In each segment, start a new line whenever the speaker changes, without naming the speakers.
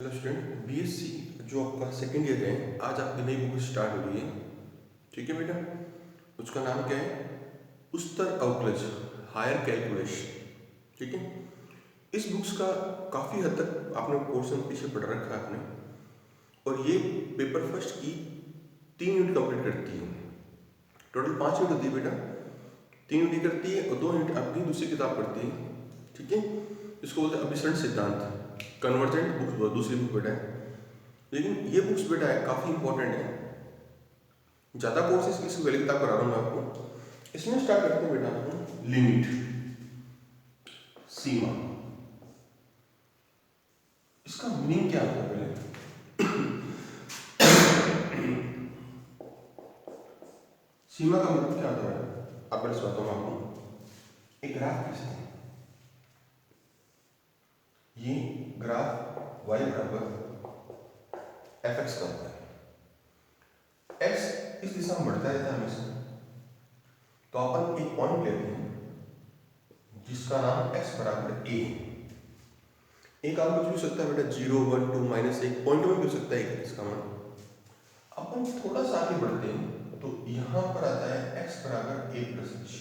Hello student, BSc जो आपका second year है, आज आपकी नई बुक स्टार्ट हो रही है। ठीक है बेटा, उसका नाम क्या है? उस्तर अवकलज हायर कैलकुलस। ठीक है, इस बुक्स का काफ़ी हद तक आपने पोर्शन पीछे पढ़ रखा है आपने, और ये पेपर फर्स्ट की 3 यूनिट कंप्लीट करती है। टोटल 5 यूनिट होती है बेटा, 3 यूनिट करती है और 2 यूनिट आपकी दूसरी किताब पढ़ती है। ठीक है, इसको बोलते हैं अभिसरण सिद्धांत, कन्वर्जेंट बुक दूसरी बुक बेटा है। लेकिन ये बुक्स बेटा है काफ़ी इंपॉर्टेंट है, ज़्यादा कोर्सेज इसकी पहले किताब करा रहा हूँ मैं आपको। इसमें स्टार्ट करते हैं बेटा आपको लिमिट, सीमा। इसका मीनिंग क्या होता है पहले? सीमा का मतलब क्या होता है? आप पहले बताता हूँ आपको। एक ग्राफ कैसे है? ये ग्राफ y बराबर fx का होता है। x इस दिशा में बढ़ता रहता है हमेशा, तो अपन एक पॉइंट लेते हैं जिसका नाम x बराबर a है। एक आप कुछ भी हो सकता है बेटा, 0, 1, 2, -1 पॉइंट में भी हो सकता है इसका मान। अपन थोड़ा सा आगे बढ़ते हैं तो यहां पर आता है x बराबर a प्लस h।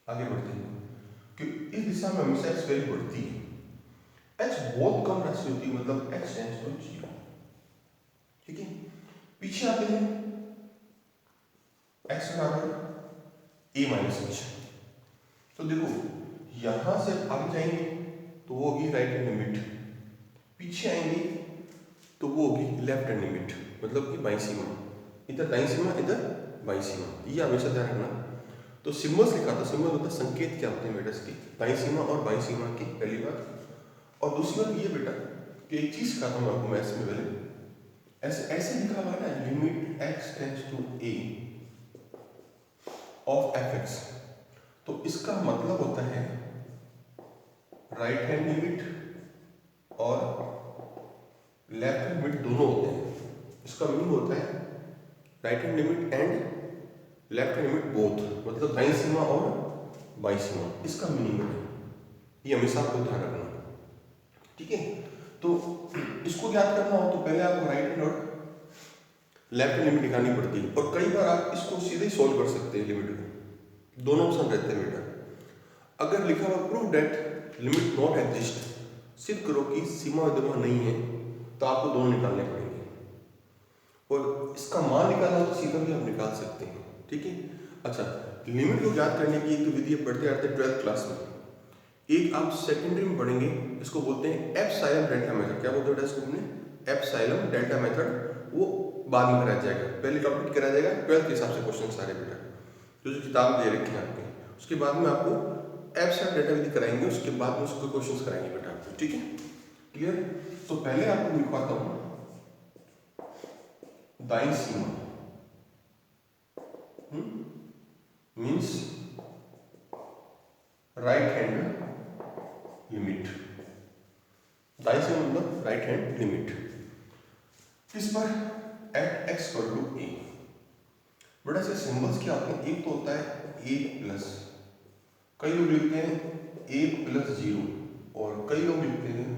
आगे बढ़ते हैं कि इस दिशा में हमेशा x वैल्यू बढ़ती है, h बहुत कम राशि होती है, मतलब x टेंड्स टू 0। ठीक है, पीछे आते हैं x बराबर a माइनस h। तो देखो यहां से आगे जाएंगे तो वो होगी राइट हैंड लिमिट, पीछे आएंगे तो वो होगी लेफ्ट हैंड लिमिट, मतलब कि बाईं सीमा। इधर दाईं सीमा, इधर बाईं सीमा, ये हमेशा ध्यान रखना। तो सिम्बल्स लिखा था, सिम्बल मतलब संकेत क्या होते हैं बेटा इसकी, दाईं सीमा और बाईं सीमा की, पहली बात। और दूसरी बात ये बेटा कि एक चीज सिखाता हूँ आपको मैथ्स में पहले, ऐसे ऐसे लिखा हुआ है ना, limit x tends to a of fx, तो इसका मतलब होता है राइट हैंड लिमिट और लेफ्ट हैंड लिमिट दोनों होते हैं। इसका मीनिंग होता है right hand limit and left hand limit both, मतलब दाईं सीमा और बाईं सीमा, इसका मीनिंग है। ये हमेशा आपको ध्यान रखना। ठीक है, तो इसको याद करना हो तो पहले आपको राइट हैंड और लेफ्ट हैंड लिमिट निकालनी पड़ती है, और कई बार आप इसको सीधे ही सॉल्व कर सकते हैं लिमिट को। दोनों ऑप्शन रहते हैं बेटा। अगर लिखा हुआ prove that limit not exist, सिद्ध करो कि सीमा विद्यमान नहीं है, तो आपको दोनों निकालने पड़ेंगे। और इसका मान निकालना तो सीधा भी आप निकाल सकते हैं। ठीक है, अच्छा, लिमिट को ज्ञात करने की एक तो विधि पढ़ते आते 12th क्लास में। एक आप सेकेंडरी में पढ़ेंगे, इसको बोलते हैं एप्सिलॉन डेल्टा मेथड। क्या बोलते हैं इसको हमने? Epsilon delta method. वो बाद में कराया जाएगा, पहले कंप्लीट कराया जाएगा 12th के हिसाब से क्वेश्चन सारे बेटा, जो किताब दे रखी है आपके। उसके बाद में आपको एप्सिलॉन डेल्टा विधि कराएंगे, उसके बाद में उसको क्वेश्चन कराएंगे बेटा आपको। ठीक है, क्लियर? तो पहले आपको लिखवाता हूँ दाईं सीमा मीन्स राइट हैंड लिमिट। दाईं सीमा मतलब राइट हैंड लिमिट किस पर? एट एक्स इक्वल टू ए। बड़ा से सिंबल्स क्या होते हैं? एक तो होता है ए प्लस, कई लोग लिखते हैं ए प्लस 0, और कई लोग लिखते हैं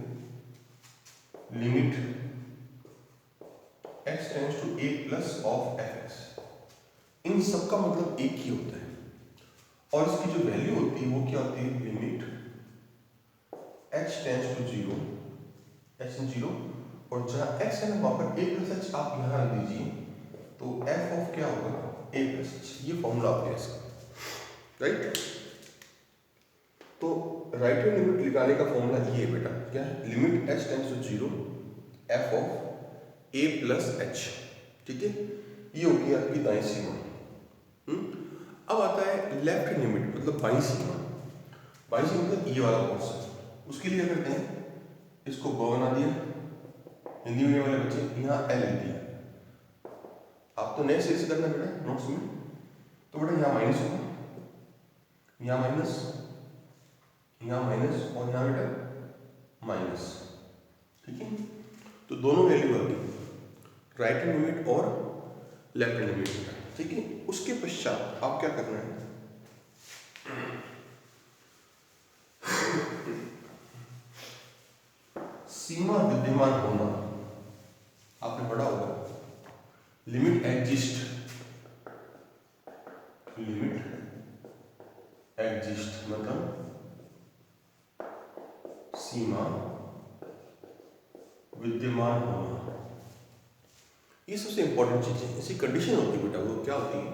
limit x tends to a plus of f x. इन सबका मतलब एक ही होता है, और इसकी जो वैल्यू होती है वो क्या होती है? Limit x tends to 0, x in 0, और जहाँ एक्स है ना वहाँ पर ए प्लस एच आप यहाँ रख दीजिए, तो एफ ऑफ क्या होगा? ए प्लस एच। ये फॉर्मूला आपका इसका, राइट? तो राइट हैंड लिमिट निकालने का फॉर्मूला ये है बेटा, क्या है? Limit x tends to 0 f of a plus h. ठीक है, ये होगी आपकी दाईं सीमा। अब आता है लेफ्ट हैंड लिमिट, मतलब बाईं सीमा। बाईं सीमा मतलब ये वाला पोर्शन। उसके लिए क्या करते हैं? इसको ब बना दिया, हिंदी मीडियम वाले बच्चे यहाँ एल लिख दिया। आप तो नए से करना बेटा नोट्स में, तो बेटा यहाँ माइनस होगा, यहाँ माइनस, यहाँ माइनस, और यहाँ बेटा माइनस। ठीक है, तो दोनों वैल्यू आ गई, राइट हैंड लिमिट और लेफ्ट हैंड लिमिट। ठीक है, उसके पश्चात आप क्या करना है? सीमा विद्यमान होना आपने पढ़ा होगा, लिमिट एग्जिस्ट, मतलब सीमा विद्यमान होना, ये सबसे इंपॉर्टेंट चीज है। इसकी कंडीशन होती है बेटा, वो क्या होती है,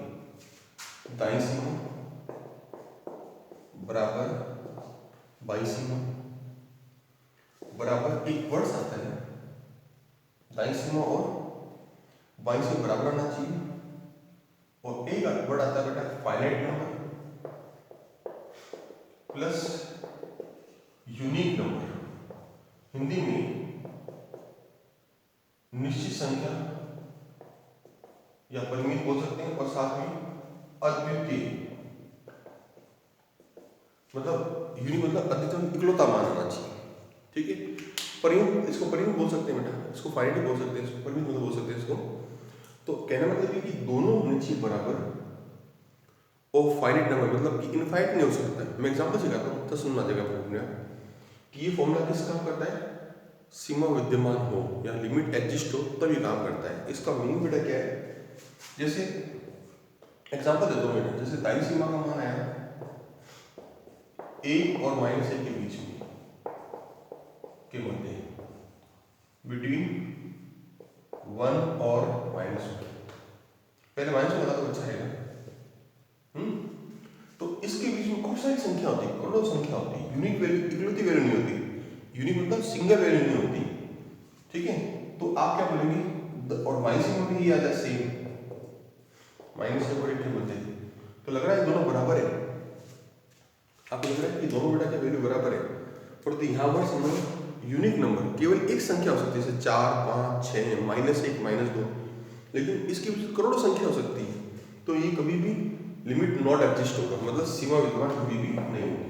दाईं सीमा बराबर बाईं सीमा बराबर, एक वर्ड्स आता है दाईं सीमा और बाईं सीमा बराबर आना चाहिए, और एक वर्ड आता है बेटा finite number plus unique number, Hindi में निश्चित संख्या या परिमित बोल सकते हैं, और साथ में अद्वितीय, मतलब यूनिक मतलब अद्वितीय, इकलौता मान आना चाहिए, ठीक है। परिमित, इसको परिमित बोल सकते हैं बेटा, इसको फाइनाइट बोल सकते हैं, इसको परिमित मतलब बोल सकते हैं इसको। तो कहने मतलब ये कि दोनों होने चाहिए बराबर, और फाइनाइट नंबर मतलब कि इनफाइनाइट नहीं हो सकता है। मैं एग्जांपल सिखाता हूँ, तो सुनना जगह पर कि ये फॉर्मूला किस काम करता है, सीमा विद्यमान हो या लिमिट एग्जिस्ट हो तब ये काम करता है। इसका मीनिंग बेटा क्या है, जैसे एग्जांपल देता हूँ बेटा, जैसे दाईं सीमा का मान आया a और -a के बीच में के मध्य, बिटवीन 1 और -1, पहले माइनस लगा तो अच्छा है। तो इसके बीच में खूब सारी संख्या होती है, करोड़ों संख्या होती है, यूनिक वैल्यू, इकलौती वैल्यू नहीं होती, यूनिक मतलब सिंगल वैल्यू नहीं होती, ठीक है। तो आप क्या बोलेंगे, और माइनस में भी ये आ जाए सेम, माइनस और एक के मध्य, तो लग रहा है दोनों बराबर है, आपको लग रहा है कि दोनों बेटा के वैल्यू बराबर है, पर तो यहाँ पर समझो यूनिक नंबर केवल एक संख्या हो सकती है, जैसे 4, 5, 6, -1, -2, लेकिन इसकी करोड़ों संख्या हो सकती है, तो ये कभी भी लिमिट नॉट एग्जिस्ट होगा, मतलब सीमा विद्यमान कभी भी नहीं होगी,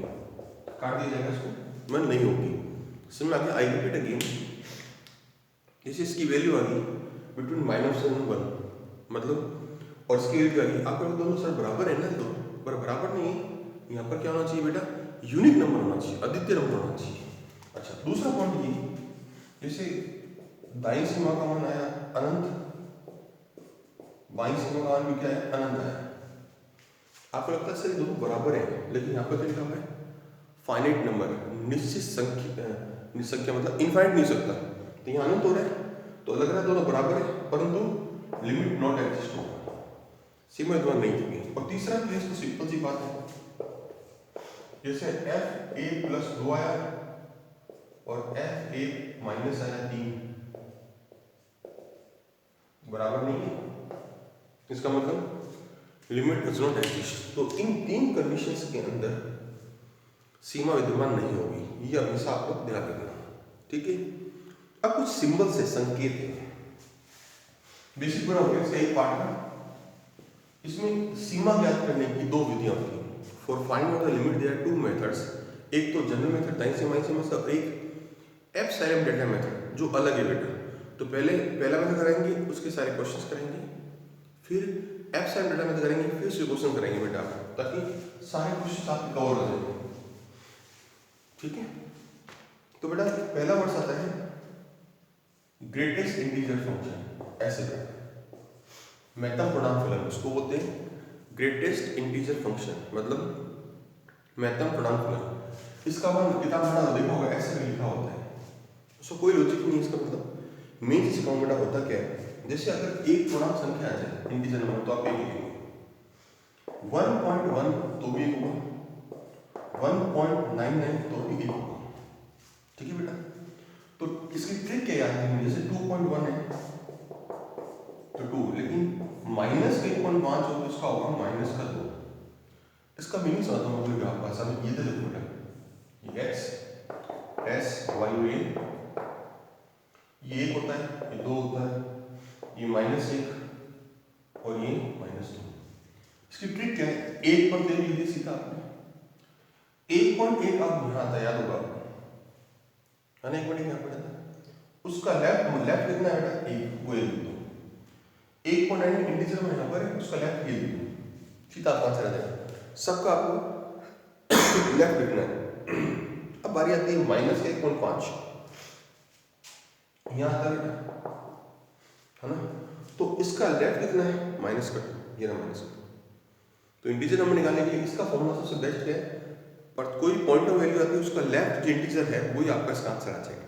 काट दिया जाएगा इसको, मतलब नहीं होगी। समझ में आ गया? आई रिपीट अगेन, जैसे इसकी वैल्यू आ गई बिटवीन -1, मतलब, और इसकी वैल्यू आ गई, आपको दोनों सर बराबर है ना, दो पर बराबर नहीं है, यहाँ पर क्या होना चाहिए बेटा, यूनिक नंबर होना चाहिए, अद्वितीय नंबर होना चाहिए। अच्छा, दूसरा पॉइंट ये, जैसे दाईं सीमा का मान आया अनंत, बाईं सीमा का मान भी क्या है, अनंत है, आपको लगता है सर दोनों बराबर है, लेकिन यहाँ पर क्या लिखा हुआ है, फाइनाइट नंबर, निश्चित संख्या मतलब इनफाइनाइट नहीं हो सकता, तो यहाँ अनंत हो रहा है, तो लग रहा है दोनों बराबर है, परंतु लिमिट नॉट एग्जिस्ट होगा, सीमा विद्यमान नहीं होगी। और तीसरा केस तो सिंपल सी बात है, जैसे fa+2 आया और fa- आया 3, बराबर नहीं है, इसका मतलब लिमिट डज नॉट एग्जिस्ट। तो इन तीन कंडीशंस के अंदर सीमा विद्यमान नहीं होगी, ये हमेशा आप लोग ध्यान रखना, ठीक है। अब कुछ सिंबल से संकेत है, बेसिक बना हो गया इसका एक पार्ट है, इसमें सीमा ज्ञात करने की दो विधियां होती हैं। For finding out the limit there are 2 methods, एक तो जनरल मेथड दाईं से बाईं सीमा से, और एक एप्सिलॉन डेल्टा मेथड जो अलग है बेटा। तो पहला मेथड करेंगे, उसके सारे क्वेश्चंस करेंगे, फिर एप्सिलॉन डेल्टा मेथड करेंगे, फिर से क्वेश्चन करेंगे बेटा, ताकि सारे क्वेश्चन आपके कवर हो जाए, ठीक है। तो बेटा पहला वर्ड आता है ग्रेटेस्ट इंटीजर फंक्शन, ऐसे बेटा मैथम प्रोनाउन फलन, उसको बोलते हैं ग्रेटेस्ट इंटीजर फंक्शन, मतलब मैथम प्रोनाउन फलन। इसका मान किताब में देखा होगा, ऐसे लिखा होता है, उसको कोई लॉजिक नहीं है, इसका मतलब मेन चीज बेटा होता क्या है, जैसे अगर एक पूर्णांक संख्या आ जाए इंटीजर नंबर, तो आप एक लिखेंगे, 1.1 तो भी एक होगा, 1.99 तो भी एक होगा, ठीक है बेटा। तो इसकी ट्रिक क्या है, जैसे 2.1 है तो 2, लेकिन -1.5 हो तो इसका होगा -2। इसका मीनिंग समझता हूँ मैं आपको भाषा में, ये तो देखो बेटा, ये x s y a, ये 1 होता है, ये 2 होता है, ये -1 और ये -2। इसकी ट्रिक क्या है, 1 पर ले लीजिए सीधा आपने, 1.1 आप यहाँ था, याद होगा है ना, 1.1 यहाँ पढ़ा था, उसका लेफ्ट कितना है बेटा, 1, वो लिख दो, 1.9 इंटीजर में यहाँ पर है, उसका लेफ्ट ये लिख दो, सीधा आपका आंसर आ जाएगा, सबका आपको लेफ्ट लिखना है। अब बारी आती है -1.5, यहाँ आता है ना। तो इसका लेफ्ट कितना है, माइनस कर दो, ये ना माइनस कर दो। तो इंटीजर नंबर निकालने के लिए इसका फॉर्मूला सबसे बेस्ट है, पर कोई पॉइंट ऑफ वैल्यू आती है उसका लेफ्ट जो इंटीजर है वही आपका इसका आंसर आ जाएगा।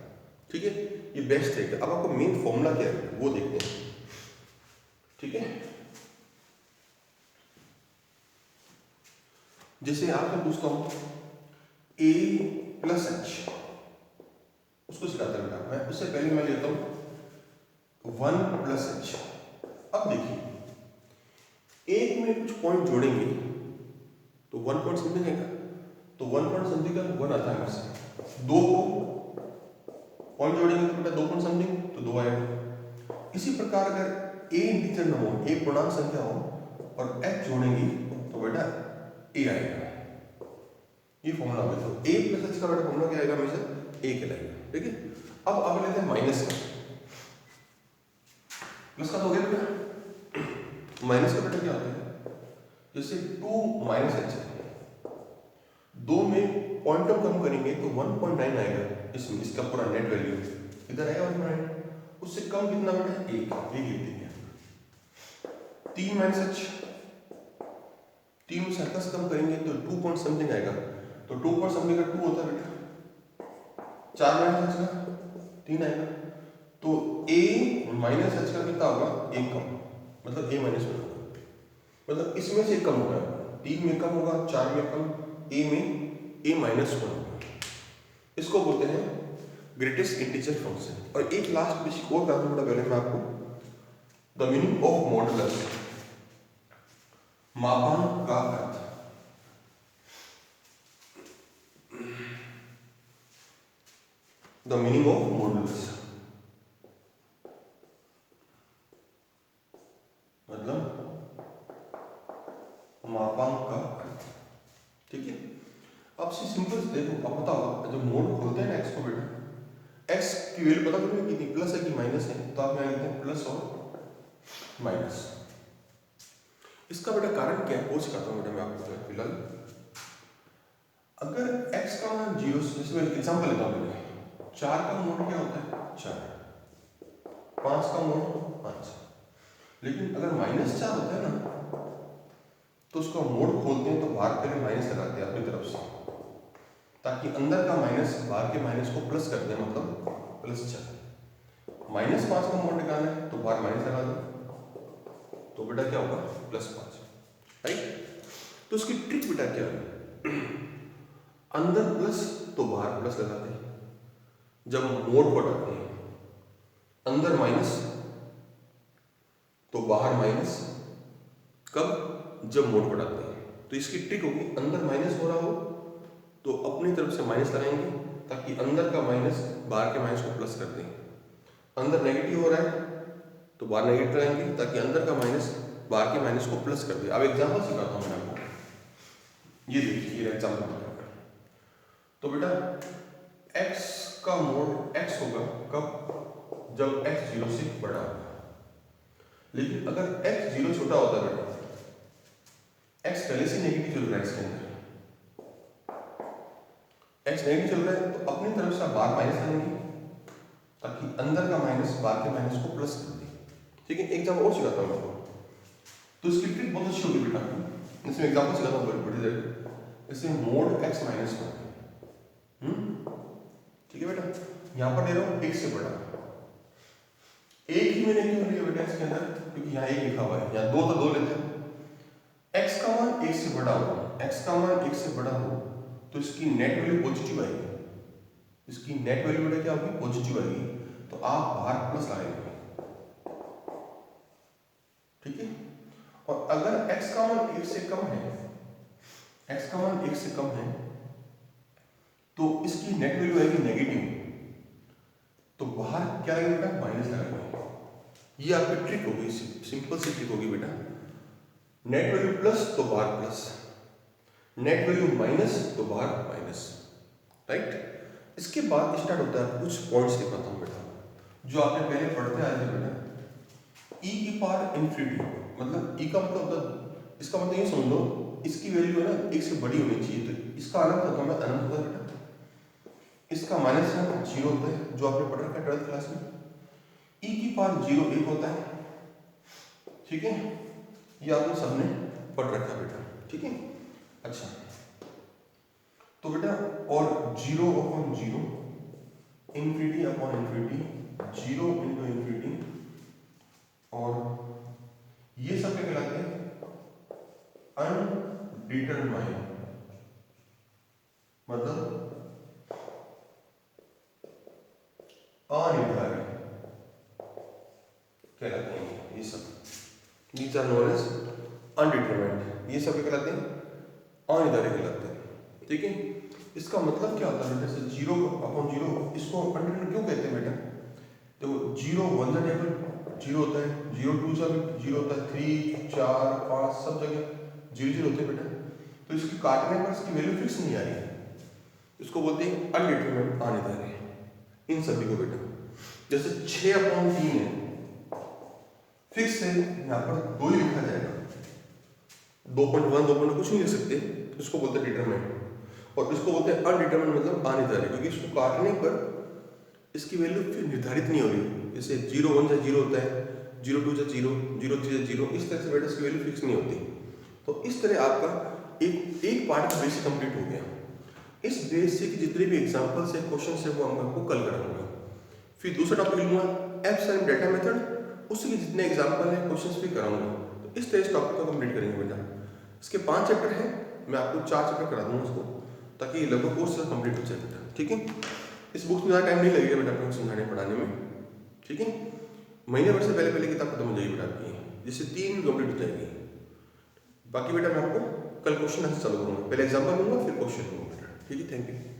ठीक है, ये बेस्ट है। अब आपको मेन फॉर्मूला क्या है वो देखते हैं। ठीक है, जैसे आपसे पूछता हूं a प्लस एच, उसको सिखाता हूं मैं। उससे पहले मैं लेता हूं 1 प्लस एच। अब देखिए एक में कुछ पॉइंट जोड़ेंगे तो 1 पॉइंट समथिंग आएगा, तो 1 पॉइंट समथिंग का 1 आता है इससे। 2 को पॉइंट जोड़ेंगे तो बेटा 2 पॉइंट समथिंग तो 2 आएगा। इसी प्रकार अगर a इंटीजर न हो, a पूर्णांक संख्या हो और h जोड़ेंगे तो बेटा a आएगा। ये फॉर्मूला है। तो a प्लस h का बेटा फॉर्मूला क्या आएगा, हमेशा a कहलाएगा। ठीक है, अब लेते हैं माइनस का। प्लस का तो हो गया बेटा, माइनस का बेटा क्या होता है, जैसे 2 माइनस एच है, 2 में पॉइंट कम करेंगे तो 1.9 आएगा इसमें, इसका पूरा नेट वैल्यू इधर आएगा 1.9, उससे कम कितना बेटा 1 लिख देंगे। 3 माइनस एच, 3 में 27 कम करेंगे तो 2 पॉइंट समथिंग आएगा, तो 2 पॉइंट समथिंग का 2 होता है बेटा। 4 माइनस एच का 3 आएगा, तो a माइनस एच का कितना होगा, 1 कम, मतलब a माइनस 1 होगा, मतलब इसमें से 1 कम होगा। 3 में कम होगा, 4 में कम, a में a माइनस 1 होगा। इसको बोलते हैं ग्रेटेस्ट इंटीजर फंक्शन। और एक लास्ट बेसिक और बात बता पहले मैं आपको, द मीनिंग ऑफ मॉडुलस, मापांक का अर्थ। द मीनिंग ऑफ मॉडुलस मतलब मापांक का अर्थ। ठीक है, अब से सिंपल देखो, अब पता होगा जब मोड खोलते हैं ना एक्स को बेटा, एक्स की वैल्यू पता करें कितनी, प्लस है कि माइनस है, तो आप यहाँ लिखते हैं प्लस और माइनस। इसका बेटा कारण क्या है वो सिखाता हूँ बेटा मैं आपको फिलहाल। अगर x का मान 0 से, जैसे मैं एग्जांपल लेता हूँ, 4 का मोड क्या होता है 4, 5 का मोड 5, लेकिन अगर -4 होता है ना तो उसका मोड खोलते हैं तो बाहर पहले माइनस लगाते हैं अपनी तरफ से, ताकि अंदर का माइनस बाहर के माइनस को प्लस कर दें, मतलब +4। -5 का मोड निकालना है तो बाहर माइनस लगा दो, तो बेटा क्या होगा +5, राइट। तो उसकी ट्रिक बेटा क्या है, अंदर प्लस तो बाहर प्लस लगाते हैं, जब मोड को हटाते हैं अंदर माइनस तो बाहर माइनस, कब, जब मोड को हटाते हैं। तो इसकी ट्रिक होगी, अंदर माइनस हो रहा हो तो अपनी तरफ से माइनस लगाएंगे ताकि अंदर का माइनस बाहर के माइनस को प्लस कर दें, अंदर नेगेटिव हो रहा है तो बाहर नेगेटिव लगाएंगे ताकि अंदर का माइनस बाहर के माइनस को प्लस कर दे। अब एग्जांपल सिखाता हूं मैं आपको, ये देखिए ये एग्जांपल। तो बेटा x का मोड x होगा कब, जब x 0 से बड़ा होगा, लेकिन अगर x 0 छोटा होता है बेटा, x पहले से नेगेटिव चल रहा है, इसके अंदर x नेगेटिव चल रहा है तो अपनी तरफ से बाहर माइनस करेंगे ताकि अंदर का माइनस बाहर के माइनस को प्लस कर दे। ठीक है, एग्जांपल और सिखाता हूँ आपको, तो इसकी ट्रिक बहुत अच्छी होगी बेटा। इसमें एग्जांपल सिखाता हूँ बड़ी देर, जैसे मोड x -1, ठीक है बेटा, यहाँ पर ले रहा हूँ 1 से बड़ा, एक ही मैंने क्यों लिया बेटा इसके अंदर, क्योंकि यहाँ 1 लिखा हुआ है, यहाँ 2 तो 2 लेते हैं। x का मान 1 से बड़ा हो, x का मान 1 से बड़ा हो तो इसकी नेट वैल्यू पॉजिटिव आएगी, इसकी नेट वैल्यू बेटा क्या होगी, पॉजिटिव आएगी, तो आप बाहर प्लस लगाएंगे। ठीक है, और अगर x का मान 1 से कम है, x का मान 1 से कम है तो इसकी नेट वैल्यू आएगी नेगेटिव, तो बाहर क्या आएगा बेटा, माइनस लगाएंगे। ये आपकी ट्रिक होगी, सिंपल सी ट्रिक होगी बेटा, नेट वैल्यू प्लस तो बाहर प्लस, नेट वैल्यू माइनस तो बाहर माइनस, राइट। इसके बाद स्टार्ट होता है कुछ पॉइंट्स दिखाता हूँ बेटा, जो आपने पहले पढ़ते आए थे बेटा, e की पावर इंफिनिटी, मतलब e का मतलब होता है, इसका मतलब ये समझ लो इसकी वैल्यू है ना 1 से बड़ी होनी चाहिए, तो इसका अनंत होता है, अनंत होता है बेटा, इसका -0 होता है, जो आपने पढ़ रखा है 12th क्लास में, बार 0 1 होता है, ठीक है, ये आपने सबने पढ़ रखा बेटा, ठीक है। अच्छा, तो बेटा और 0 upon 0, infinity upon infinity, 0 into infinity, और ये सब क्या कहलाते हैं? अनडिटरमाइंड, मतलब अनिर्धारित कहलाते हैं ये सब। These are known as undetermined, ये सब क्या कहलाते हैं? अनिर्धारित कहलाते हैं, ठीक है। इसका मतलब क्या होता है? जैसे 0 अपॉन 0, इसको अनडिटरमाइंड क्यों कहते हैं बेटा? देखो 0 1 सा टेबल 0 होता है, 0 2 सा 0 होता है, 3 4 5 सब जगह 0 0 होते हैं बेटा। तो इसके काटने पर इसकी वैल्यू फिक्स नहीं आ रही है, इसको बोलते हैं अनडिटरमाइंड, अनिर्धारित इन सभी को बेटा। जैसे 6 अपॉन 3 है, फिक्स है, यहाँ पर 2 ही लिखा जाएगा, 2.1 2.2 कुछ नहीं लिख सकते, इसको बोलते हैं डिटरमाइंड। और इसको बोलते हैं अनडिटरमाइंड, मतलब अनिर्धारित, क्योंकि इसको काटने पर इसकी वैल्यू फिर निर्धारित नहीं हो रही। जैसे 0 1 से 0 होता है, 0 2 से 0, 0 3 से 0, इस तरह से बेटा इसकी वैल्यू फिक्स नहीं होती। तो इस तरह आपका एक पार्ट का बेसिक कंप्लीट हो गया। इस बेसिक जितने भी एग्जांपल्स है, क्वेश्चन है, वो हम आपको कल कराऊंगा। फिर दूसरा टॉपिक लूंगा एप्स डेटा मेथड, उसके जितने एग्जांपल है, क्वेश्चंस भी कराऊंगा। तो इस तरह इस टॉपिक को कंप्लीट करेंगे बेटा। इसके 5 चैप्टर हैं, मैं आपको 4 चैप्टर करा दूंगा उसको, ताकि लगभग कोर्स कंप्लीट हो जाए बेटा, ठीक है। इस बुक में ज़्यादा टाइम नहीं लगेगा बेटा आपको समझाने पढ़ाने में, ठीक है। महीने भर से पहले पहले किताब खत्म हो जाएगी बेटा आपकी, जिससे 3 कंप्लीट हो जाएगी। बाकी बेटा मैं आपको कल क्वेश्चन आंसर चालू करूँगा, पहले एग्जाम्पल लूँगा फिर क्वेश्चन लूँगा बेटा, ठीक है। Thank you.